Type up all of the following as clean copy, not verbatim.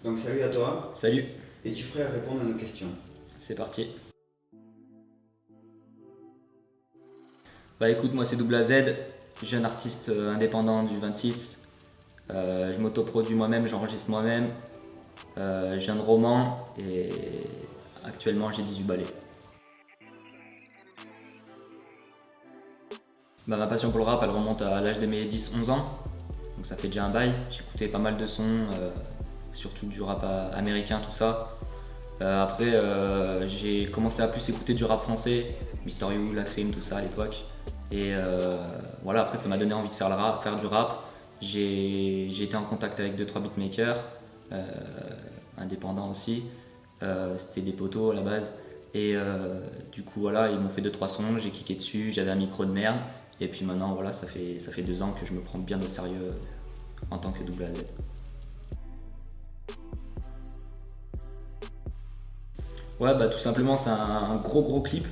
Donc salut à toi, Salut, es-tu prêt à répondre à nos questions? c'est parti. Bah écoute, moi c'est Double Z, jeune artiste indépendant du 26. Je m'autoproduis moi-même, j'enregistre moi-même. Je viens de Romans et actuellement j'ai 18 ballets. Bah, ma passion pour le rap, elle remonte à l'âge de mes 10-11 ans. Donc ça fait déjà un bail. J'écoutais pas mal de sons, surtout du rap américain, tout ça. Après, j'ai commencé à plus écouter du rap français, Mister You, La Crime, tout ça à l'époque. Et voilà, après ça m'a donné envie de faire du rap. J'ai été en contact avec deux trois beatmakers, euh, indépendants aussi. C'était des potos à la base. Et du coup, voilà, ils m'ont fait deux trois sons, j'ai kické dessus, j'avais un micro de merde. Et puis maintenant, voilà, ça fait 2 ans que je me prends bien au sérieux en tant que double AZ. Ouais, bah tout simplement, c'est un gros gros clip.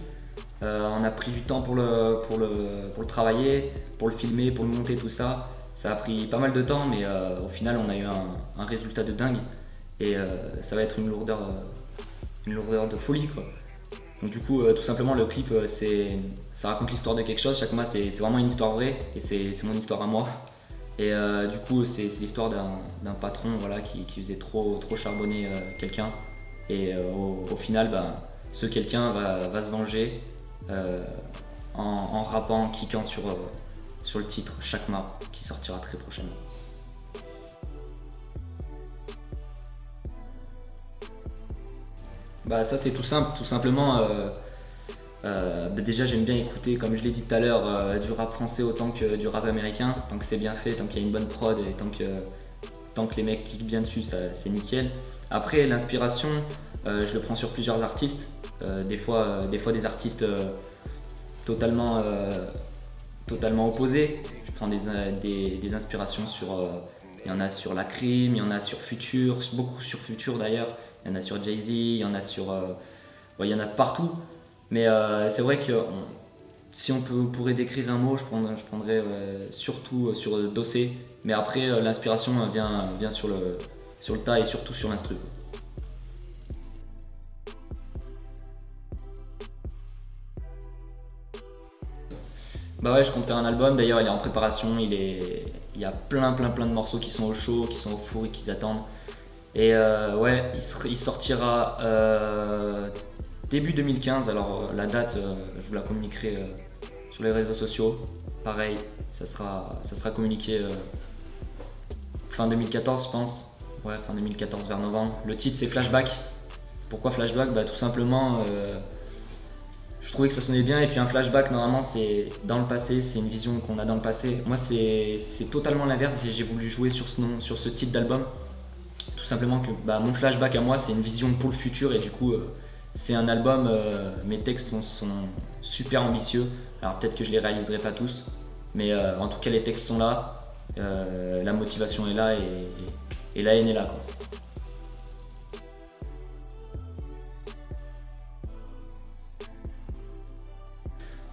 On a pris du temps pour le travailler, pour le filmer, pour le monter, tout ça. Ça a pris pas mal de temps, mais au final, on a eu un résultat de dingue. Et ça va être une lourdeur de folie, quoi. Donc du coup, tout simplement, le clip, ça raconte l'histoire de quelque chose. Chaque mois, c'est vraiment une histoire vraie, et c'est mon histoire à moi. Et du coup, c'est l'histoire d'un patron, voilà, qui faisait trop charbonner quelqu'un. Et au final, bah, ce quelqu'un va se venger euh, en rappant, en kickant sur le titre Chakma, qui sortira très prochainement. Bah ça c'est tout simple, tout simplement. Bah, déjà j'aime bien écouter, comme je l'ai dit tout à l'heure, du rap français autant que du rap américain. Tant que c'est bien fait, tant qu'il y a une bonne prod et tant que les mecs kickent bien dessus, c'est nickel. Après l'inspiration, je le prends sur plusieurs artistes. Des fois des artistes totalement, totalement opposés. Je prends des inspirations sur. Il y en a sur La Crime, il y en a sur Future, beaucoup sur Future d'ailleurs. Il y en a sur Jay-Z, il y en a sur. Ouais, il y en a partout. Mais c'est vrai que si pourrait décrire un mot, je prendrais surtout sur Dossé. Mais après, l'inspiration vient sur le tas et surtout sur l'instru. Bah ouais, je compte faire un album. D'ailleurs, il est en préparation. Il y a plein de morceaux qui sont au chaud, qui sont au four et qui attendent. Et ouais, il sortira début 2015. Alors la date, je vous la communiquerai sur les réseaux sociaux. Pareil, ça sera communiqué fin 2014, je pense. Ouais, fin 2014 vers novembre. Le titre c'est Flashback. Pourquoi Flashback? Bah tout simplement, je trouvais que ça sonnait bien. Et puis un flashback, normalement, c'est dans le passé, c'est une vision qu'on a dans le passé. Moi, c'est totalement l'inverse. J'ai voulu jouer sur ce nom, sur ce titre d'album. Tout simplement que bah, mon flashback à moi, c'est une vision pour le futur. Et du coup, c'est un album, mes textes sont super ambitieux. Alors peut-être que je les réaliserai pas tous. Mais en tout cas, les textes sont là. La motivation est là et la haine est là, quoi.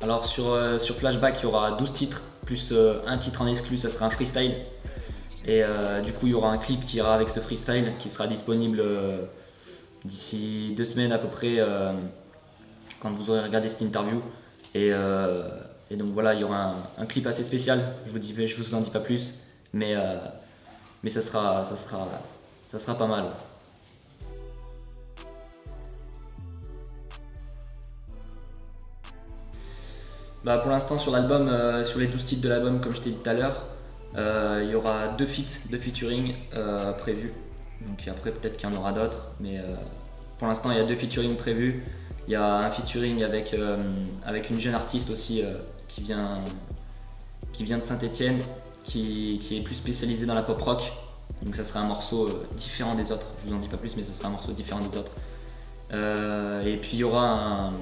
Alors sur Flashback, il y aura 12 titres, plus un titre en exclu, ça sera un freestyle. Et du coup, il y aura un clip qui ira avec ce freestyle qui sera disponible d'ici 2 semaines à peu près, quand vous aurez regardé cette interview. Et, euh, et donc voilà, il y aura un clip assez spécial. Je vous en dis pas plus, mais, euh, mais ça sera pas mal. Bah, pour l'instant sur l'album, sur les 12 titres de l'album, comme je t'ai dit tout à l'heure, il y aura deux featuring prévus. Donc après peut-être qu'il y en aura d'autres, mais pour l'instant il y a deux featuring prévus. Il y a un featuring avec une jeune artiste aussi qui vient de Saint-Étienne, qui est plus spécialisée dans la pop rock. Donc ça sera un morceau différent des autres. Je vous en dis pas plus, mais ça sera un morceau différent des autres. Et puis il y aura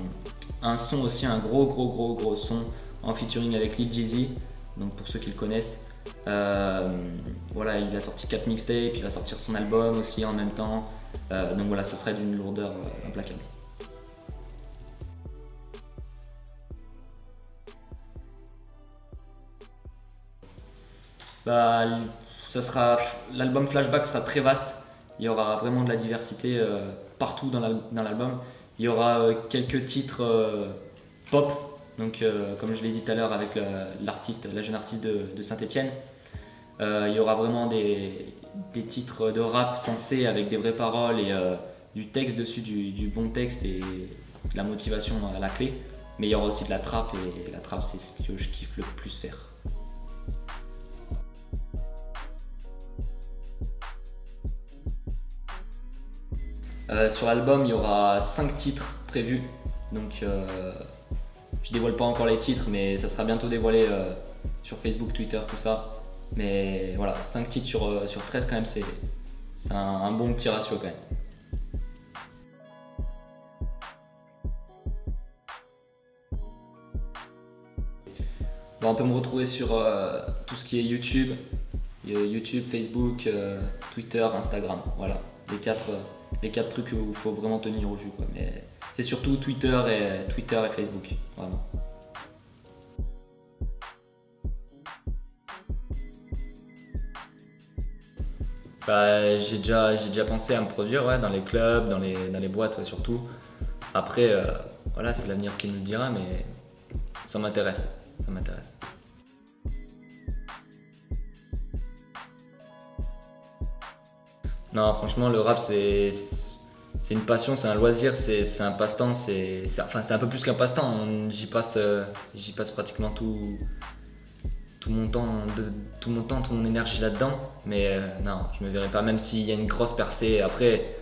un son aussi, un gros son en featuring avec Lil Jeezy. Donc pour ceux qui le connaissent, voilà, il a sorti 4 mixtapes, il va sortir son album aussi en même temps. Donc voilà, ça serait d'une lourdeur implacable. Bah, l'album Flashback sera très vaste. Il y aura vraiment de la diversité partout dans l'album. Il y aura quelques titres pop, donc comme je l'ai dit tout à l'heure avec la jeune artiste de Saint-Étienne. Il y aura vraiment des titres de rap sensés avec des vraies paroles et du texte dessus, du bon texte et de la motivation à la clé. Mais il y aura aussi de la trappe et la trappe c'est ce que je kiffe le plus faire. Sur l'album, il y aura 5 titres prévus, donc je dévoile pas encore les titres, mais ça sera bientôt dévoilé sur Facebook, Twitter, tout ça. Mais voilà, 5 titres sur 13 quand même, c'est un bon petit ratio quand même. Bon, on peut me retrouver sur tout ce qui est YouTube, Facebook, Twitter, Instagram, voilà, les quatre trucs où il faut vraiment tenir au jus, quoi. Mais c'est surtout Twitter et Facebook, vraiment. Bah, j'ai déjà pensé à me produire, ouais, dans les clubs, dans les boîtes, ouais, surtout. Après, voilà, c'est l'avenir qui nous le dira, mais ça m'intéresse. Non, franchement, le rap, c'est une passion, c'est un loisir, c'est un passe-temps, c'est un peu plus qu'un passe-temps. J'y passe pratiquement tout mon temps, toute mon énergie là-dedans. Mais non, je me verrai pas, même s'il y a une grosse percée. Après,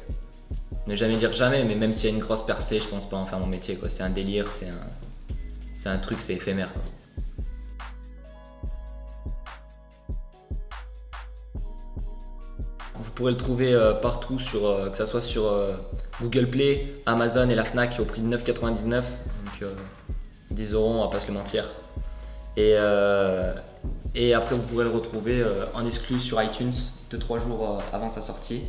ne jamais dire jamais, mais même s'il y a une grosse percée, je pense pas en faire mon métier, quoi. C'est un délire, c'est un truc, c'est éphémère, quoi. Vous pourrez le trouver partout, que ce soit sur Google Play, Amazon et la Fnac au prix de 9,99€, donc 10€, on va pas se le mentir. Et après, vous pourrez le retrouver en exclu sur iTunes 2-3 jours avant sa sortie,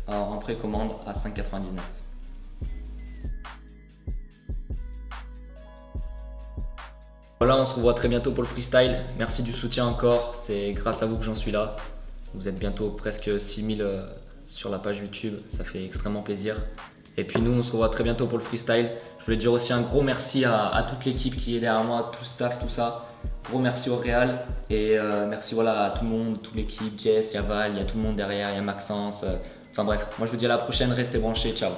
en précommande à 5,99€. Voilà, on se revoit très bientôt pour le freestyle. Merci du soutien encore, c'est grâce à vous que j'en suis là. Vous êtes bientôt presque 6000 sur la page YouTube, ça fait extrêmement plaisir. Et puis nous, on se revoit très bientôt pour le freestyle. Je voulais dire aussi un gros merci à toute l'équipe qui est derrière moi, tout le staff, tout ça. Gros merci au Real et merci voilà, à tout le monde, toute l'équipe, Jess, Yaval, il y a tout le monde derrière, il y a Maxence. Enfin bref, moi je vous dis à la prochaine, restez branchés, ciao.